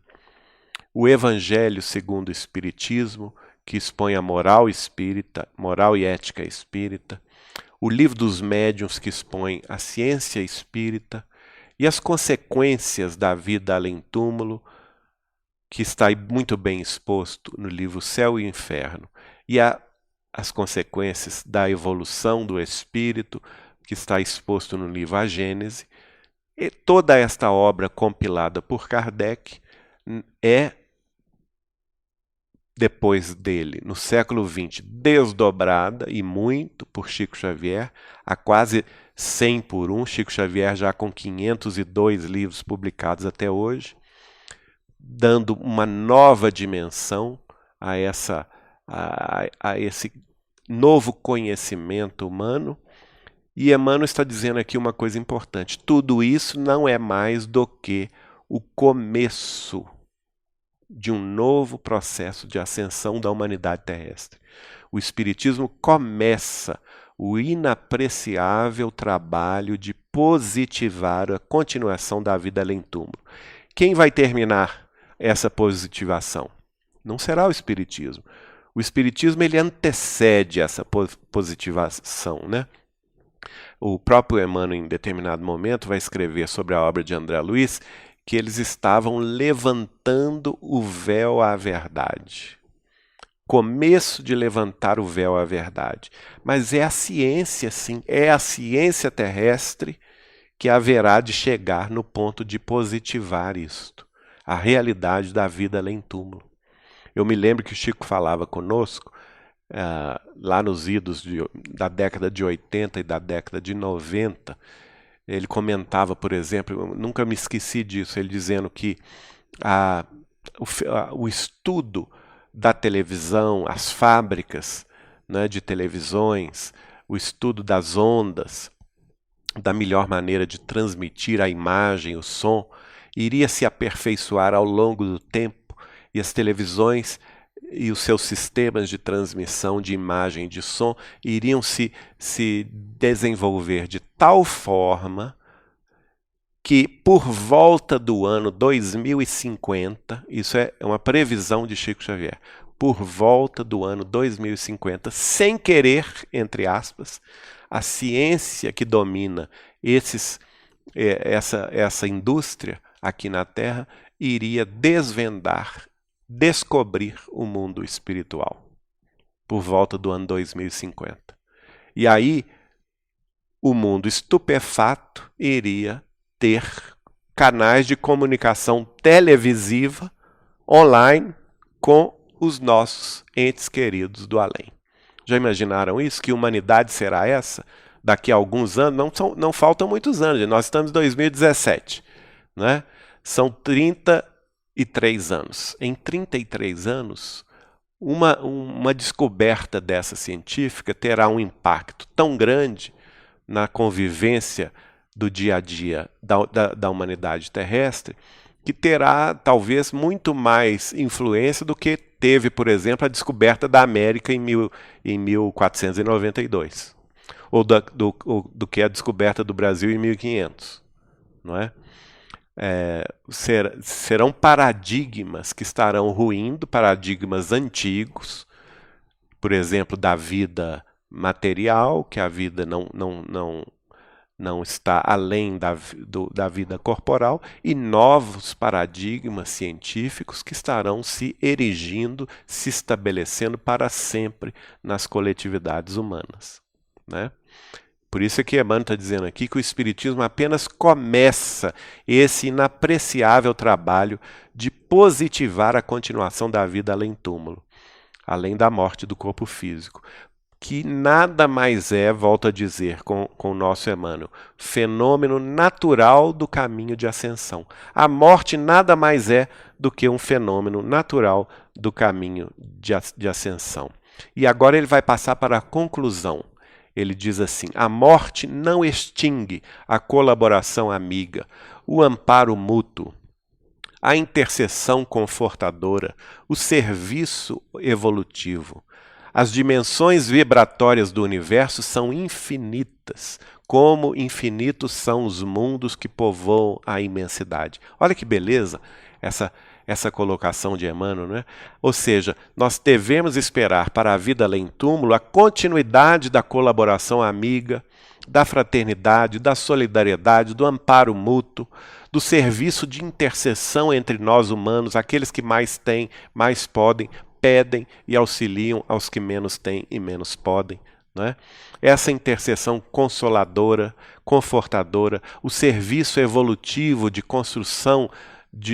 o Evangelho segundo o Espiritismo, que expõe a moral espírita, moral e ética espírita, o Livro dos Médiuns, que expõe a ciência espírita, e as consequências da vida além-túmulo, que está muito bem exposto no livro Céu e Inferno, e as consequências da evolução do espírito, que está exposto no livro A Gênese. E toda esta obra compilada por Kardec é, depois dele, no século XX, desdobrada e muito por Chico Xavier, a quase 100 por 1, Chico Xavier já com 502 livros publicados até hoje, dando uma nova dimensão a esse novo conhecimento humano. E Emmanuel está dizendo aqui uma coisa importante: tudo isso não é mais do que o começo de um novo processo de ascensão da humanidade terrestre. O Espiritismo começa o inapreciável trabalho de positivar a continuação da vida além túmulo. Quem vai terminar essa positivação? Não será o Espiritismo. O Espiritismo ele antecede essa positivação, né? O próprio Emmanuel, em determinado momento, vai escrever sobre a obra de André Luiz que eles estavam levantando o véu à verdade. Começo de levantar o véu à verdade. Mas é a ciência, sim, é a ciência terrestre que haverá de chegar no ponto de positivar isto, a realidade da vida além túmulo. Eu me lembro que o Chico falava conosco, lá nos idos da década de 80 e da década de 90, ele comentava, por exemplo, eu nunca me esqueci disso, ele dizendo que o estudo da televisão, as fábricas, né, de televisões, o estudo das ondas, da melhor maneira de transmitir a imagem, o som, iria se aperfeiçoar ao longo do tempo e as televisões e os seus sistemas de transmissão de imagem e de som iriam se desenvolver de tal forma que por volta do ano 2050, isso é uma previsão de Chico Xavier, por volta do ano 2050, sem querer, entre aspas, a ciência que domina essa indústria aqui na Terra iria desvendar, descobrir o mundo espiritual, por volta do ano 2050. E aí, o mundo estupefato iria ter canais de comunicação televisiva, online, com os nossos entes queridos do além. Já imaginaram isso? Que humanidade será essa? Daqui a alguns anos, não faltam muitos anos, nós estamos em 2017, né? São 33 anos. Em 33 anos, uma descoberta dessa científica terá um impacto tão grande na convivência do dia a dia da humanidade terrestre, que terá talvez muito mais influência do que teve, por exemplo, a descoberta da América em 1492, ou do que a descoberta do Brasil em 1500, não é? Serão paradigmas que estarão ruindo, paradigmas antigos, por exemplo, da vida material, que a vida não está além da vida corporal, e novos paradigmas científicos que estarão se erigindo, se estabelecendo para sempre nas coletividades humanas, né? Por isso é que Emmanuel está dizendo aqui que o Espiritismo apenas começa esse inapreciável trabalho de positivar a continuação da vida além túmulo, além da morte do corpo físico, que nada mais é, volto a dizer com o nosso Emmanuel, fenômeno natural do caminho de ascensão. A morte nada mais é do que um fenômeno natural do caminho de ascensão. E agora ele vai passar para a conclusão. Ele diz assim: a morte não extingue a colaboração amiga, o amparo mútuo, a intercessão confortadora, o serviço evolutivo. As dimensões vibratórias do universo são infinitas, como infinitos são os mundos que povoam a imensidade. Olha que beleza essa colocação de Emmanuel, né? Ou seja, nós devemos esperar para a vida além túmulo a continuidade da colaboração amiga, da fraternidade, da solidariedade, do amparo mútuo, do serviço de intercessão entre nós humanos, aqueles que mais têm, mais podem, pedem e auxiliam aos que menos têm e menos podem, né? Essa intercessão consoladora, confortadora, o serviço evolutivo de construção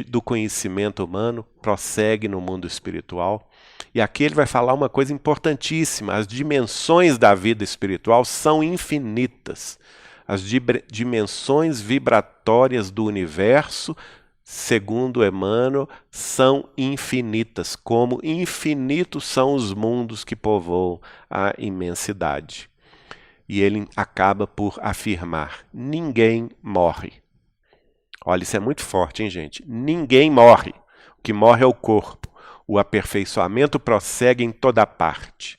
do conhecimento humano prossegue no mundo espiritual. E aqui ele vai falar uma coisa importantíssima: as dimensões da vida espiritual são infinitas. As dimensões vibratórias do universo, segundo Emmanuel, são infinitas, como infinitos são os mundos que povoam a imensidade. E ele acaba por afirmar: ninguém morre. Olha, isso é muito forte, hein, gente? Ninguém morre. O que morre é o corpo. O aperfeiçoamento prossegue em toda parte.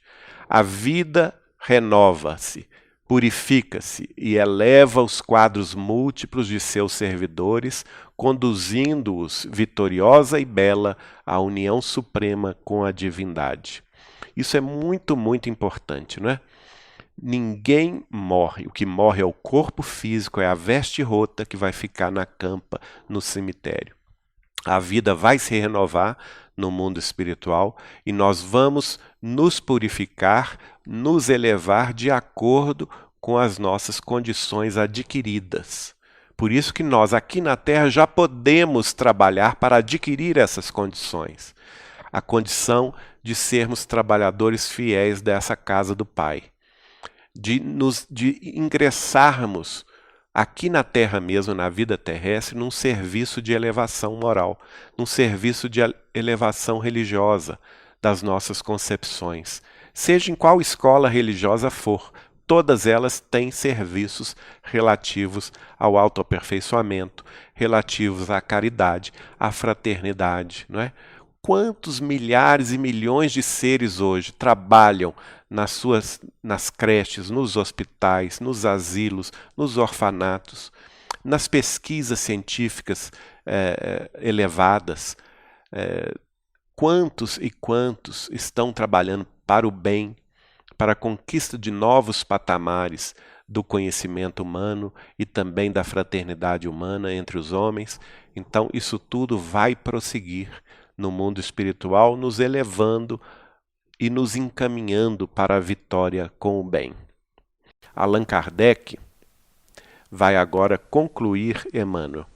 A vida renova-se, purifica-se e eleva os quadros múltiplos de seus servidores, conduzindo-os vitoriosa e bela à união suprema com a divindade. Isso é muito, muito importante, não é? Ninguém morre. O que morre é o corpo físico, é a veste rota que vai ficar na campa, no cemitério. A vida vai se renovar no mundo espiritual e nós vamos nos purificar, nos elevar de acordo com as nossas condições adquiridas. Por isso que nós aqui na Terra já podemos trabalhar para adquirir essas condições. A condição de sermos trabalhadores fiéis dessa casa do Pai. De ingressarmos aqui na Terra mesmo, na vida terrestre, num serviço de elevação moral, num serviço de elevação religiosa das nossas concepções. Seja em qual escola religiosa for, todas elas têm serviços relativos ao autoaperfeiçoamento, relativos à caridade, à fraternidade, não é? Quantos milhares e milhões de seres hoje trabalham nas creches, nos hospitais, nos asilos, nos orfanatos, nas pesquisas científicas elevadas. Quantos e quantos estão trabalhando para o bem, para a conquista de novos patamares do conhecimento humano e também da fraternidade humana entre os homens. Então, isso tudo vai prosseguir no mundo espiritual, nos elevando e nos encaminhando para a vitória com o bem. Allan Kardec vai agora concluir Emmanuel.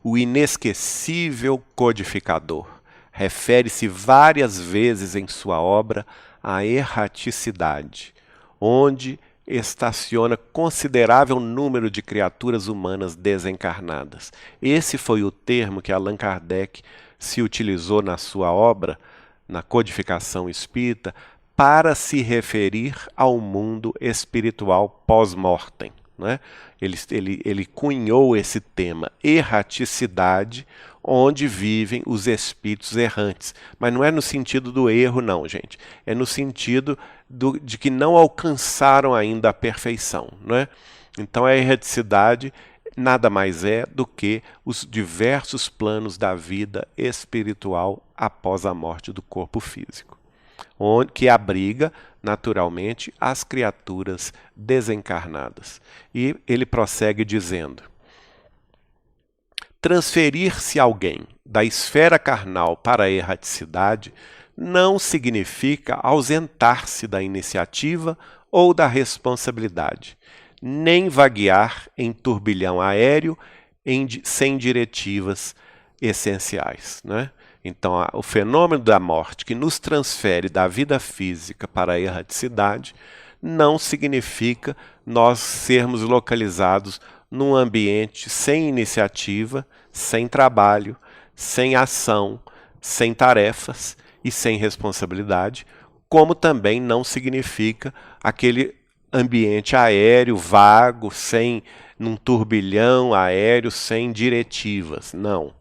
O inesquecível codificador refere-se várias vezes em sua obra à erraticidade, onde estaciona considerável número de criaturas humanas desencarnadas. Esse foi o termo que Allan Kardec se utilizou na sua obra, na codificação espírita, para se referir ao mundo espiritual pós-mortem, né? Ele cunhou esse tema, erraticidade, onde vivem os espíritos errantes. Mas não é no sentido do erro, não, gente. É no sentido de que não alcançaram ainda a perfeição, não é? Então a erraticidade nada mais é do que os diversos planos da vida espiritual após a morte do corpo físico, que abriga, naturalmente, as criaturas desencarnadas. E ele prossegue dizendo: transferir-se alguém da esfera carnal para a erraticidade não significa ausentar-se da iniciativa ou da responsabilidade, nem vaguear em turbilhão aéreo sem diretivas essenciais, né? Então, o fenômeno da morte que nos transfere da vida física para a erraticidade não significa nós sermos localizados num ambiente sem iniciativa, sem trabalho, sem ação, sem tarefas e sem responsabilidade, como também não significa aquele ambiente aéreo, vago, num turbilhão aéreo, sem diretivas. Não.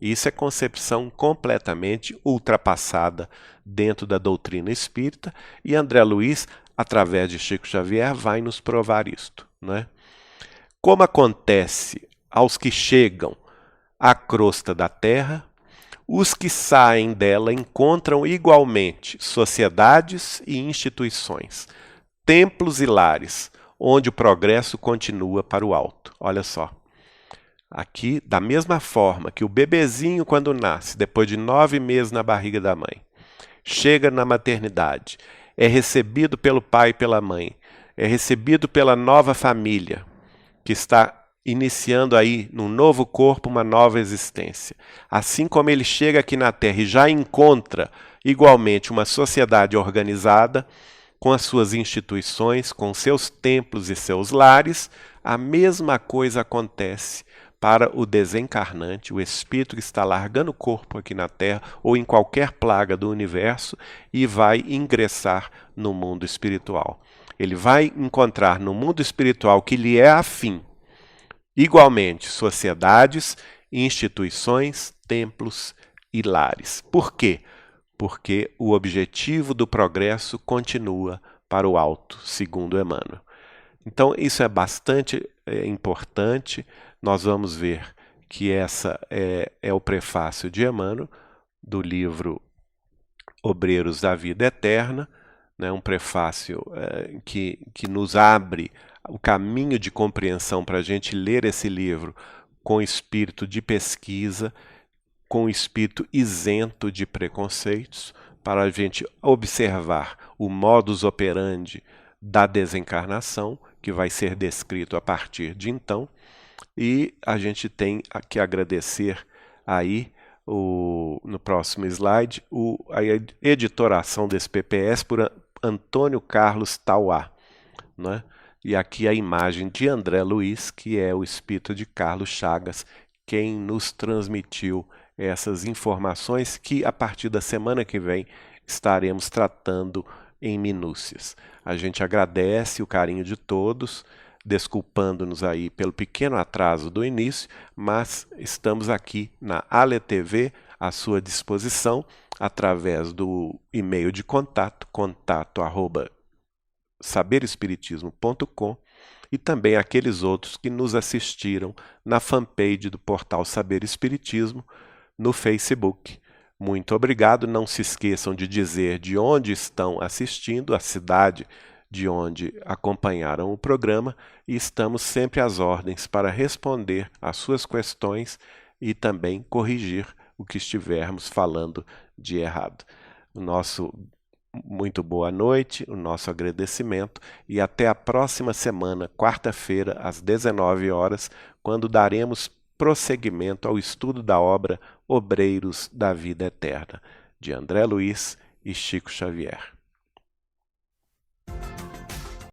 Isso é concepção completamente ultrapassada dentro da doutrina espírita e André Luiz, através de Chico Xavier, vai nos provar isto, né? Como acontece aos que chegam à crosta da Terra, os que saem dela encontram igualmente sociedades e instituições, templos e lares, onde o progresso continua para o alto. Olha só. Aqui, da mesma forma que o bebezinho, quando nasce, depois de 9 meses na barriga da mãe, chega na maternidade, é recebido pelo pai e pela mãe, é recebido pela nova família, que está iniciando aí, num novo corpo, uma nova existência. Assim como ele chega aqui na Terra e já encontra, igualmente, uma sociedade organizada, com as suas instituições, com seus templos e seus lares, a mesma coisa acontece para o desencarnante, o espírito que está largando o corpo aqui na Terra ou em qualquer plaga do universo e vai ingressar no mundo espiritual. Ele vai encontrar no mundo espiritual que lhe é afim, igualmente, sociedades, instituições, templos e lares. Por quê? Porque o objetivo do progresso continua para o alto, segundo Emmanuel. Então, isso é bastante importante. Nós vamos ver que essa é o prefácio de Emmanuel, do livro Obreiros da Vida Eterna, né, um prefácio que nos abre o caminho de compreensão para a gente ler esse livro com espírito de pesquisa, com espírito isento de preconceitos, para a gente observar o modus operandi da desencarnação, que vai ser descrito a partir de então, e a gente tem que agradecer aí, no próximo slide, a editoração desse PPS por Antônio Carlos Tauá, né? E aqui a imagem de André Luiz, que é o espírito de Carlos Chagas, quem nos transmitiu essas informações que a partir da semana que vem estaremos tratando em minúcias. A gente agradece o carinho de todos, desculpando-nos aí pelo pequeno atraso do início, mas estamos aqui na Ale TV à sua disposição através do e-mail de contato@saberespiritismo.com e também aqueles outros que nos assistiram na fanpage do portal Saber Espiritismo no Facebook. Muito obrigado. Não se esqueçam de dizer de onde estão assistindo, a cidade de onde acompanharam o programa, e estamos sempre às ordens para responder às suas questões e também corrigir o que estivermos falando de errado. O nosso muito boa noite, o nosso agradecimento e até a próxima semana, quarta-feira, às 19 horas, quando daremos prosseguimento ao estudo da obra Obreiros da Vida Eterna, de André Luiz e Chico Xavier.